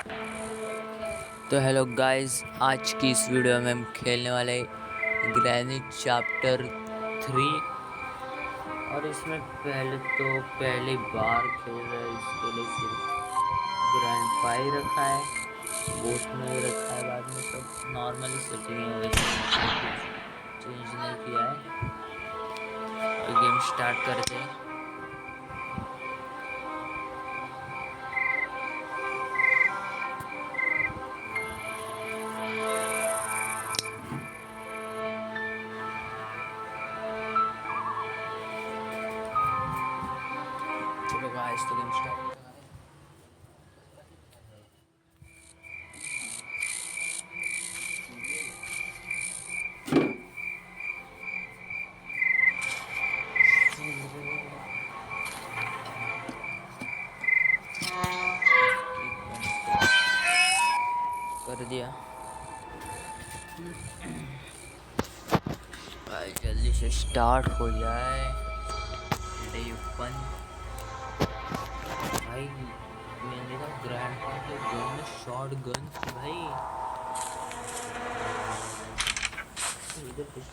तो hello guys, आज की इस वीडियो में हम खेलने वाले ग्रेनिट चैप्टर 3। और इसमें पहली बार खेल रहे हैं, इसके लिए सिर्फ ग्रैंड पाई रखा है, बोट में रखा है। बाद में सब नॉर्मली सेटिंग है, वैसे कुछ चेंज नहीं किया है। और गेम स्टार्ट करते हैं। चलो गाइस, तो गेम स्टार्ट कर दिया। भाई जल्दी से स्टार्ट हो जाए। डे 1। भाई मैंने देखा ग्रैंड पा के गन में शॉट गन थी भाई। इधर कुछ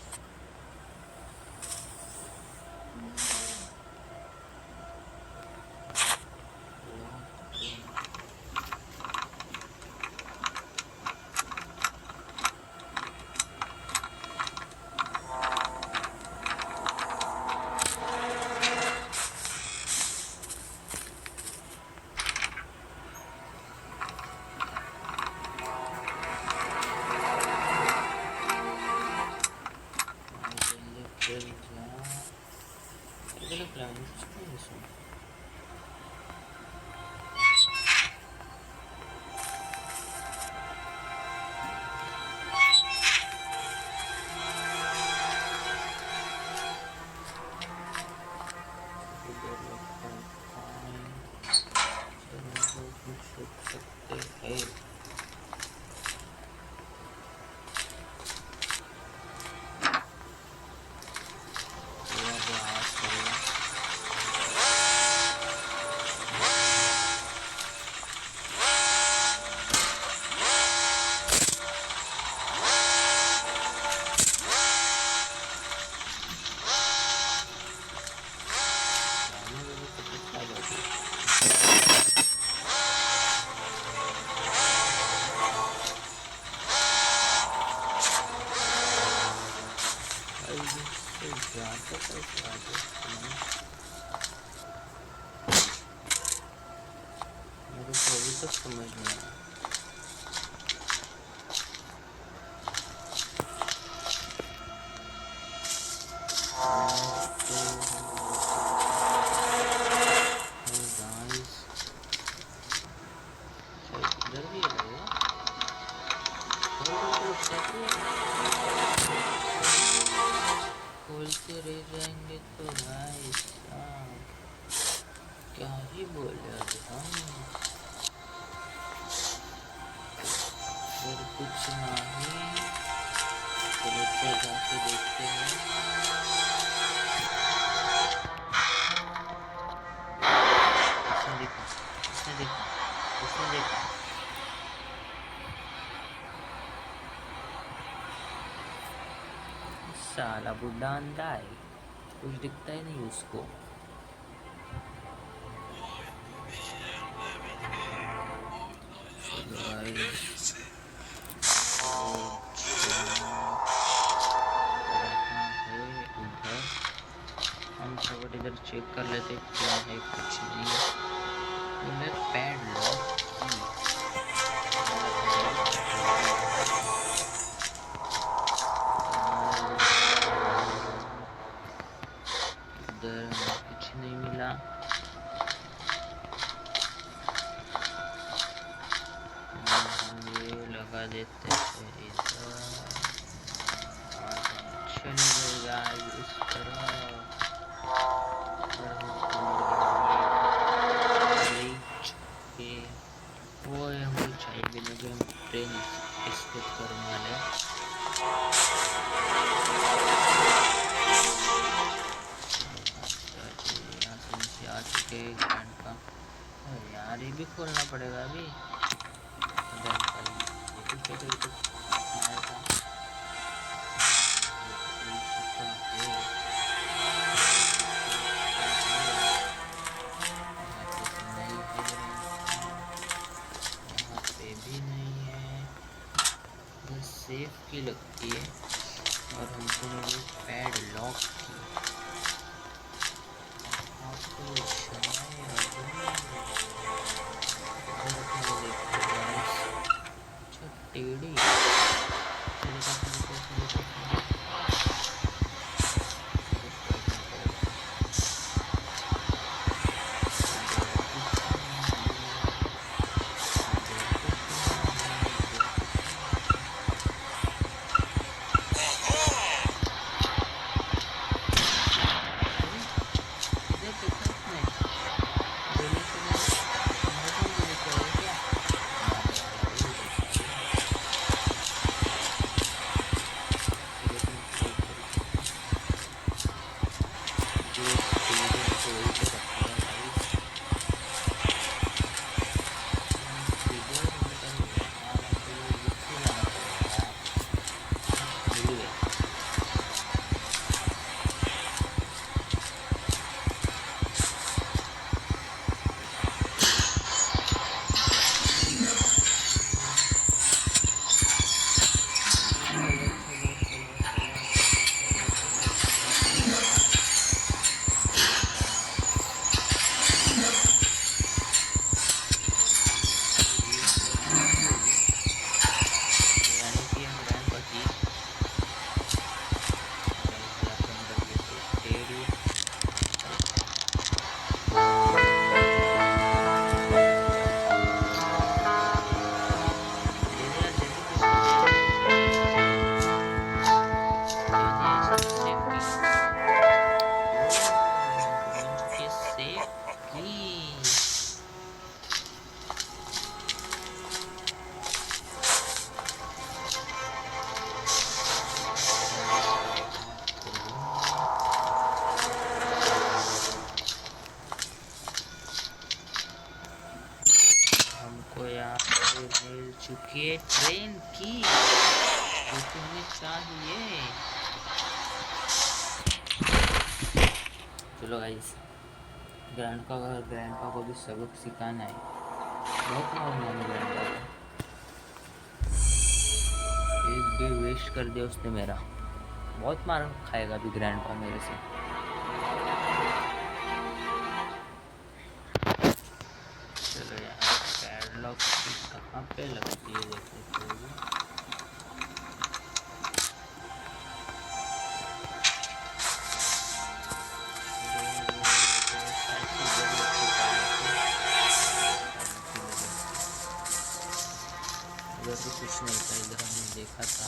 मेरे को अभी तक समझ नहीं आया। इधर भी है खोलते रह जाएंगे तो भाई साहब क्या ही बोले अभी हम। अगर कुछ नहीं तो ऊपर जाके देखते हैं। उसने देखा। साला बुढ़ा अंधा है, कुछ दिखता ही नहीं उसको। हम फटाफट इधर चेक कर लेते क्या है, कुछ नहीं है। पैड लॉक इधर कुछ नहीं मिला। ये लगा देते हैं इधर। चल जाएगा इस तरह। वो है हमें चाहिए भी नहीं, जो हम ट्रेन एक्सपेक्ट करने वाले हैं। यहाँ से नीचे आ चुके ग्रैंड का। यार ये भी खोलना पड़ेगा अभी। सेफ की लगती है और हमको मिली पैड लॉक की। आपको टेढ़ी मिल चुकी है ट्रेन की जो तुम्हें चाहिए। चलो गाइस, ग्रैंडपा को भी सबक सिखाना है। बहुत मारना है ग्रैंडपा को। एक डे वेस्ट कर दिया उसने मेरा। बहुत मार खाएगा अभी ग्रैंडपा मेरे से। चलो यार, पैडलॉक कहाँ पे लगती है देखो तो। इधर तो कुछ नहीं था, इधर हमने देखा था।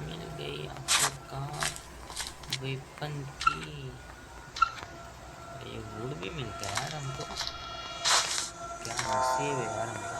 मिल गई आखिरकार वेपन की। ये वुड भी मिलता है यार हमको, क्या नसीब है यार हमारा।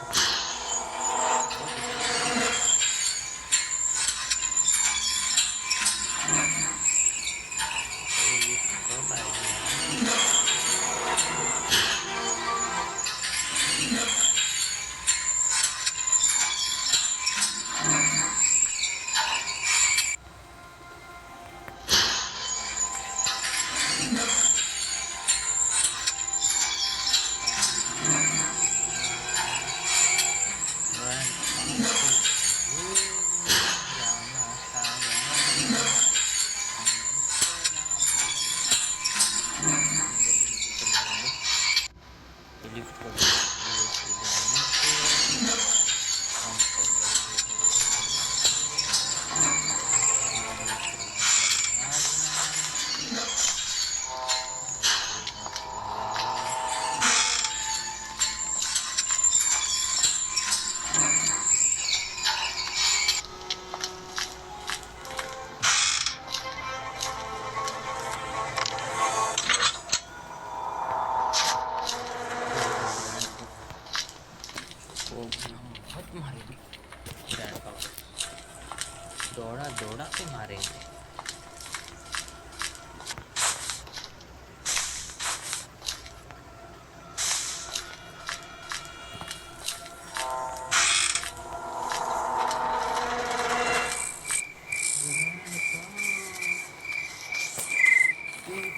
बहुत मारेंगे ग्रैंड पापा, दौड़ा दौड़ा के मारेंगे।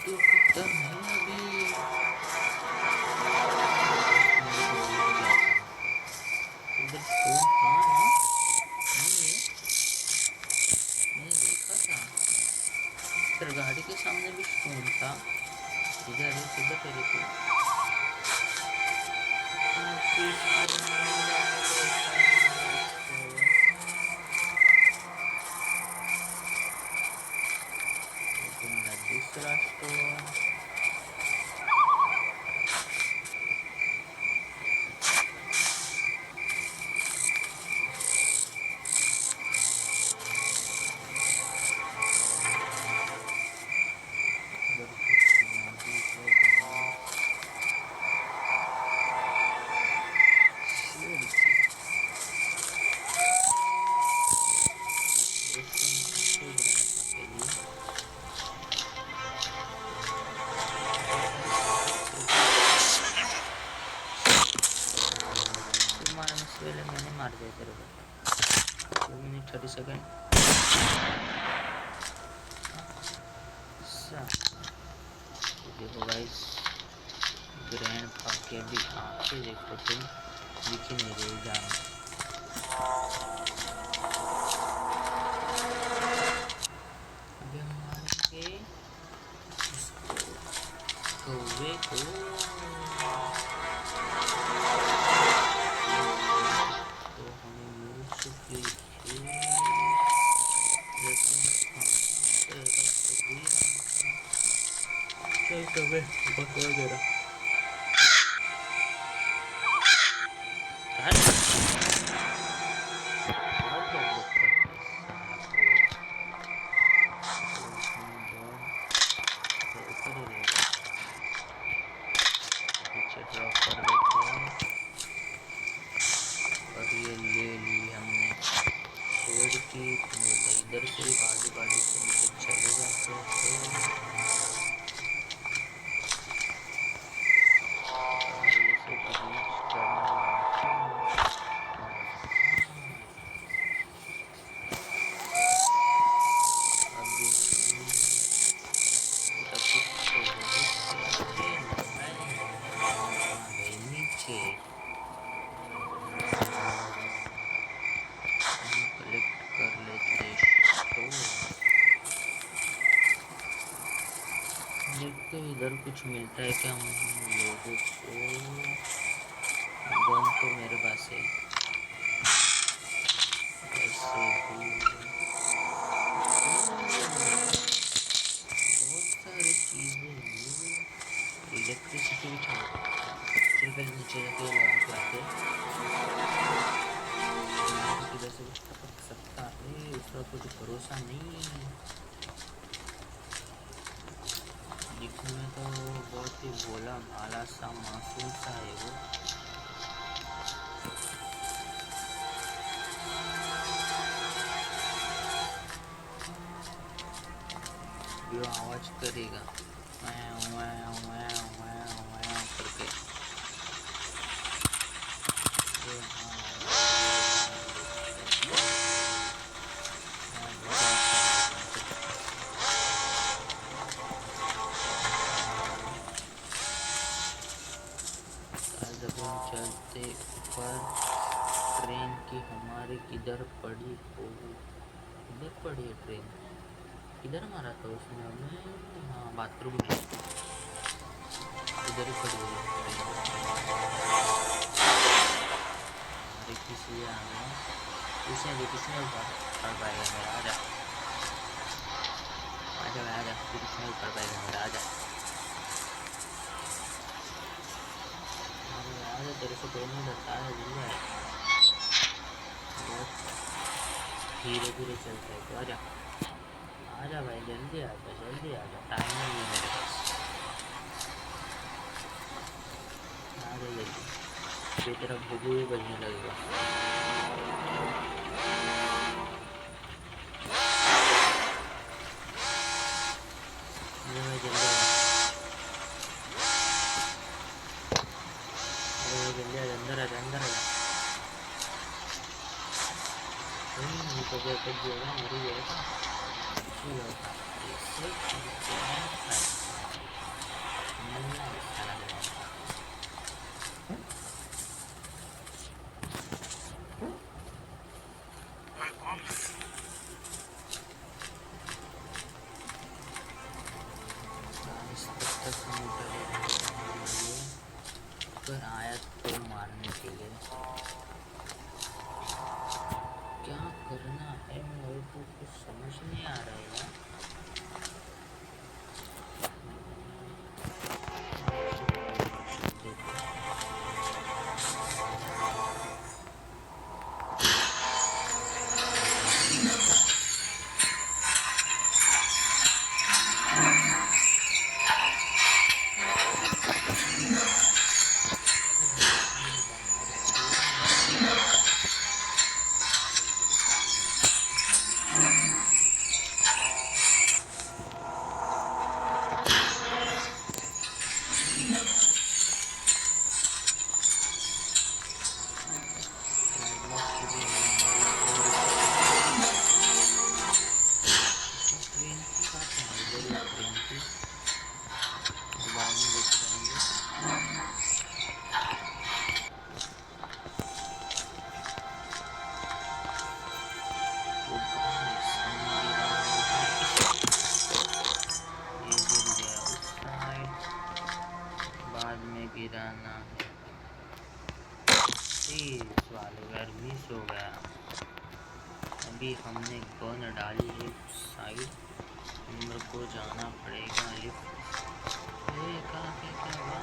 तो खत्म है अभी। इधर स्टोन था ना, नहीं मैंने देखा था, तेरे गाड़ी के सामने भी स्टोन था। इधर है, किधर तेरे को दूसरा स्टोन। पहले मैंने मार दिया तेरे को। 2 मिनट 30 सेकेंड। देखो गाइस, ग्रैंड पापा की अभी आंखें देखो तुम, दिख ही नहीं रही जान। अभी हम मारेंगे कौवे को। तो हमें मिल चुकी थी, चल कौवे बकवा दे रहा। ड्रॉप कर देते हैं और ये ले ली हमने शेड की। इधर से गाड़ी गाड़ी से नीचे चले जाते हैं। कलेक्ट कर लेते देखते इधर कुछ मिलता है क्या हम लोगों को। गन तो मेरे पास है, ऐसे भी बहुत सारी चीज़ें। इलेक्ट्रिसिटी भी चल पहले नीचे जाके लगा के आते इधर से कुछ टपक सकता है, उसका कुछ भरोसा नहीं। दिखने में तो बहुत ही भोला भाला सा मासूम सा है वो। जो आवाज करेगा करके, जब हम चलते ऊपर ट्रेन की हमारे किधर पड़ी हो, किधर पड़ी है ट्रेन, किधर मारा था उसने हमें। हाँ बाथरूम में, इधर ही पड़ी हुई है। किसी किसने ऊपर पड़ पाएगा मेरा, आजा आजा आजा, किसने ऊपर पाएगा मेरा, आजा आजा, तेरे से कोई नहीं डरता है, जल्दी आया। बहुत धीरे धीरे चलता है तो आजा आजा भाई, जल्दी आजा, टाइम नहीं है मेरे पास, आजा जल्दी, ये तेरा भूगू भी बजने लगेगा। नहीं तो क्या कर दिया मरी गया चलो इससे पर आया तो मारने के लिए क्या करना है मेरे को कुछ समझ नहीं आ रहा है यार। गिराना इस वाले यार मिस हो गया। अभी हमने गन डाली लेफ्ट साइड, मेरे को जाना पड़ेगा लिफ्ट। ये कहाँ पे क्या हुआ?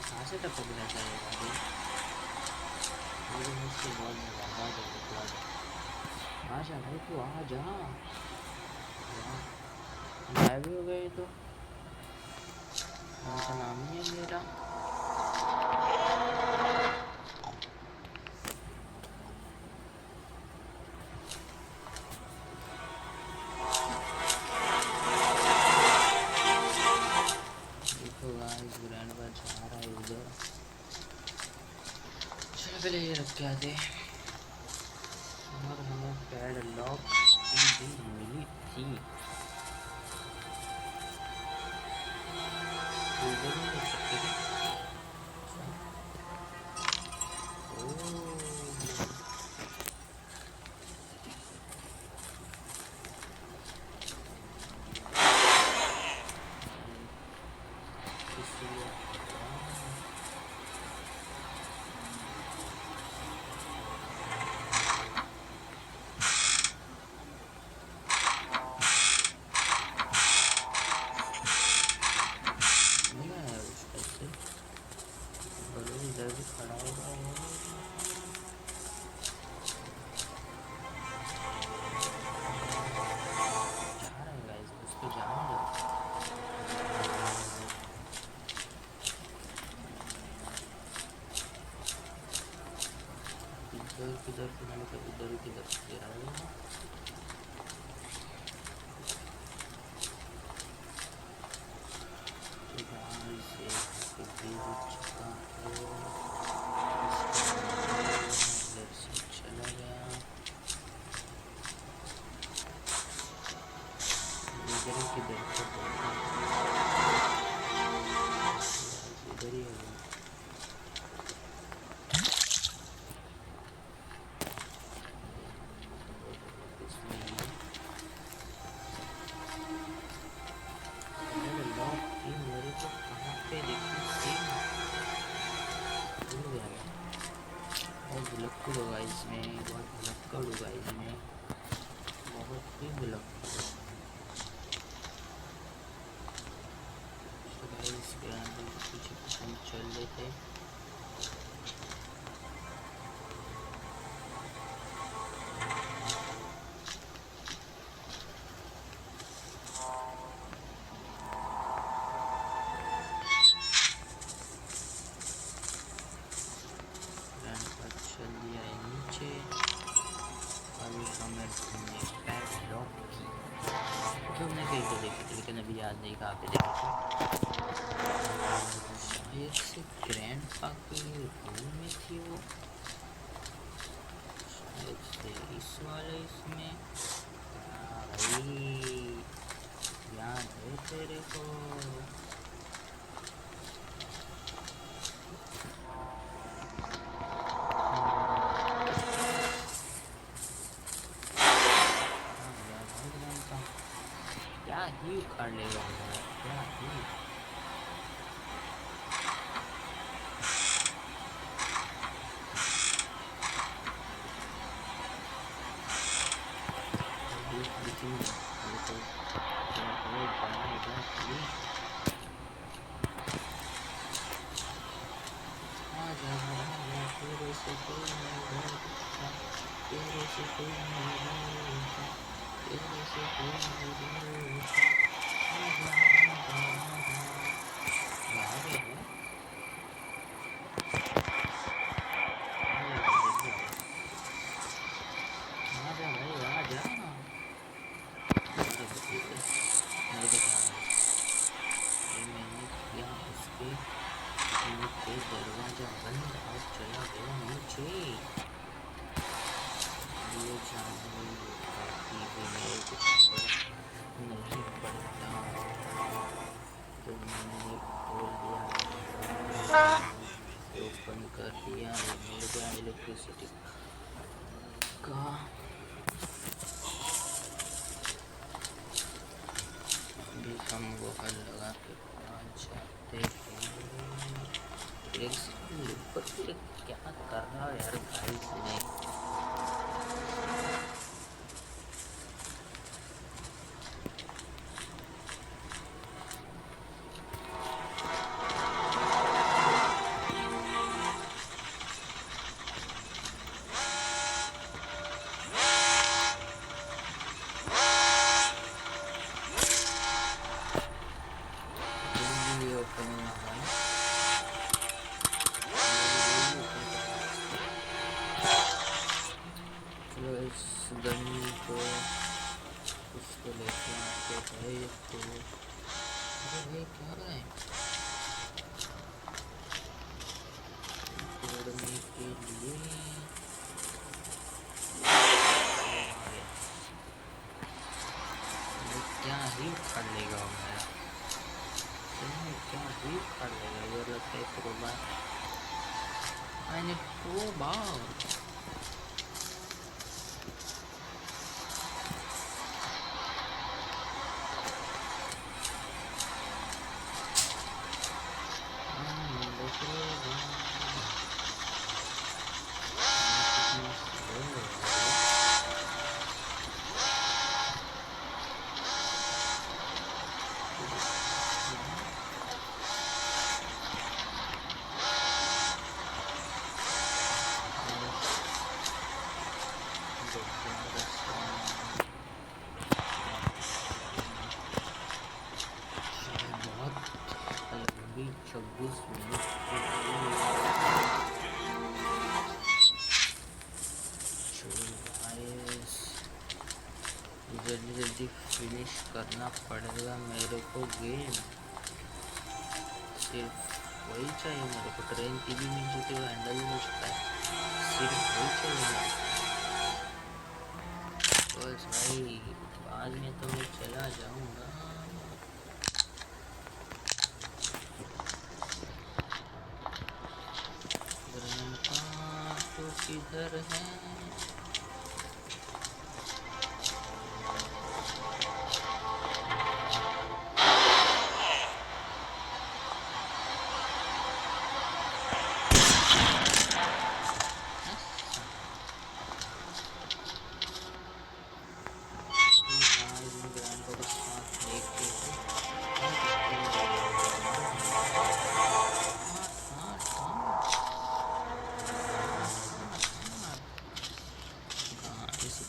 कहाँ से टपक रहता है भाई? मुझे मुझसे बहुत मजा आता है। आ जा भाई, तू आ जा। गायब भी हो गए तो उनका नाम ही है मेरा। देखो गाइस, ग्रैंडपा जा रहा है उधर। चल पहले ये रख के आते। और हमें पैड लॉक भी मिली थी। उधर नहीं रख सकते थे। किधर इधर ही है। मेरे को कहाँ पे देखी थी, भूल गया मैं। बहुत भुलक्कड़ होगा इसमें, बहुत भुलक्कड़ होगा इसमें, बहुत ही भुलक्कड़। इसके आगे पीछे हम चल लेते। चल दिया है नीचे। अभी हमें ढूंढने पैडलॉक की, तो हमने कहीं तो देखी थी लेकिन अभी याद नहीं कहाँ पे देखी थी। शायद से ग्रैंडपा के रूम में थी वो, शायद से इस वाले इसमें। हाँ भाई याद है तेरे को। क्या ही उखाड़ लेगा क्या ही। दरवाजा बंद और चला गया नीचे। ये जानवर काफी नहीं पड़ता तो मैंने खोल दिया, ओपन कर दिया, मिल गया इलेक्ट्रिसिटी का। भी हम वो हल लगा के पहुँच जाते हैं। ऊपर क्या कर रहा है यार गाइस ने। गन को कुछ तो लेके आते भाई। तो अरे भाई क्या रहा है तोड़ने के लिए। क्या ही उखाड़ लेगा मेरा, क्या ही उखाड़ लेगा। ये लगता है प्रोबा मैंने प्रोबा जल्दी जल्दी फिनिश करना पड़ेगा मेरे को गेम। सिर्फ वही चाहिए मेरे को। ट्रेन की भी मिल चुकी है, हैंडल भी मिल चुका है, सिर्फ वही चाहिए बस भाई। बाद में तो मैं चला जाऊंगा। घर है।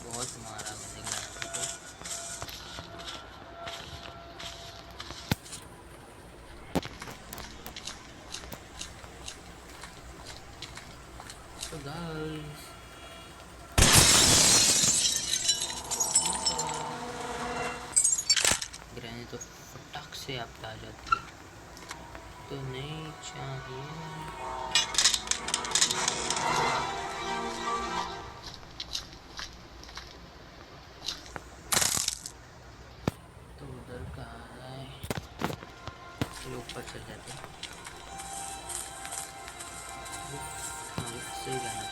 बहुत मारा मैंने ग्रैंड को। So guys, ग्रैंड तो फटाक से आप आ जाती है, तो नहीं चाहिए। तो उधर कहाँ है? ऊपर चल जाते हैं। सही जाना।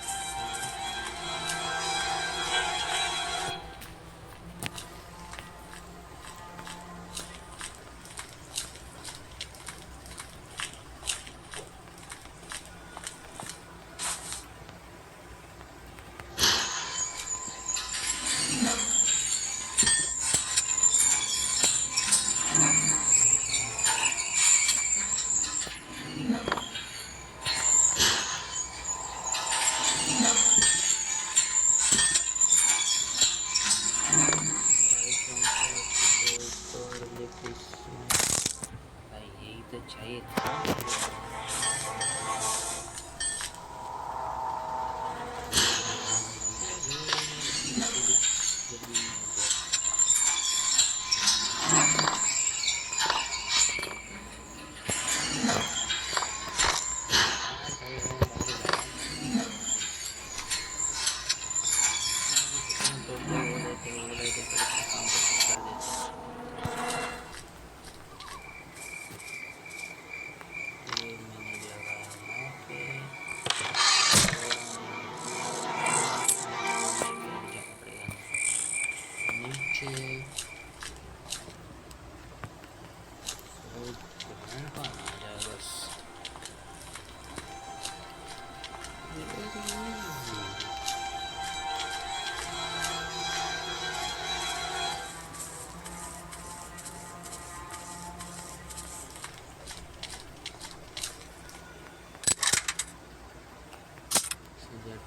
यही तो चाहिए था।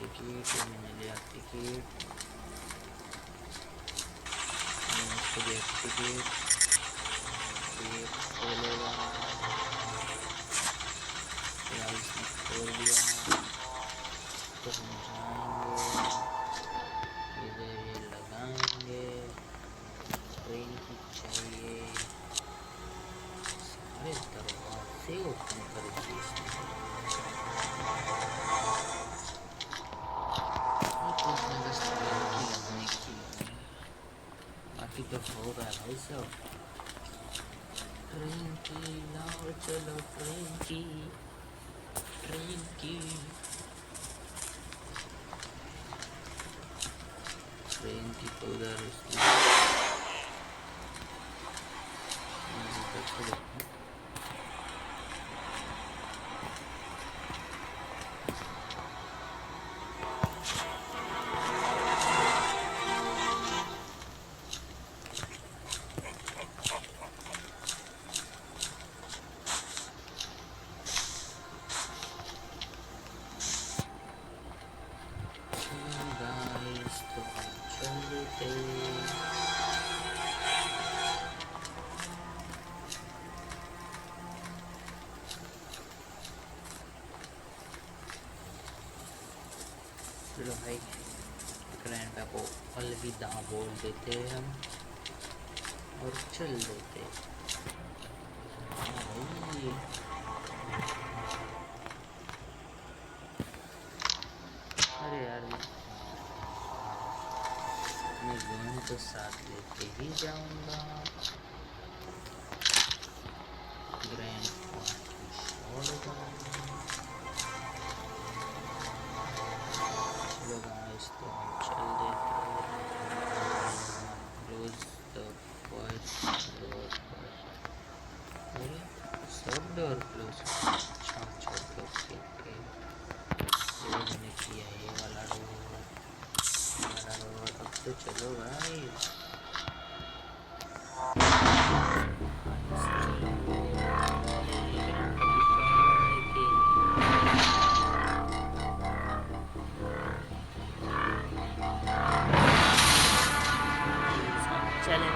टिकट मैंने लिया टिकट खोलेगा खोल दिया तो हम जाएंगे इधर ये लगाएंगे ट्रेन की चाहिए सारे दरवाजे ओपन कर दिए बाकी तो हो रहा है भाई साहब ट्रेन की लाओ चलो ट्रेन की तो उधर चलो भाई ग्रैंड को अलविदा बोल देते हैं हम और चल देते। अरे यार मैं दोनों तो साथ लेके ही जाऊंगा। ग्रैंड छोड़ गाइस, तो हम चल देते हैं close the first door first. अरे सब डोर क्लोज। अच्छा अच्छा, ओके ओके ओके। ये मैंने किया, ये वाला डोर, ये वाला डोर। अब तो चलो गाइस, चले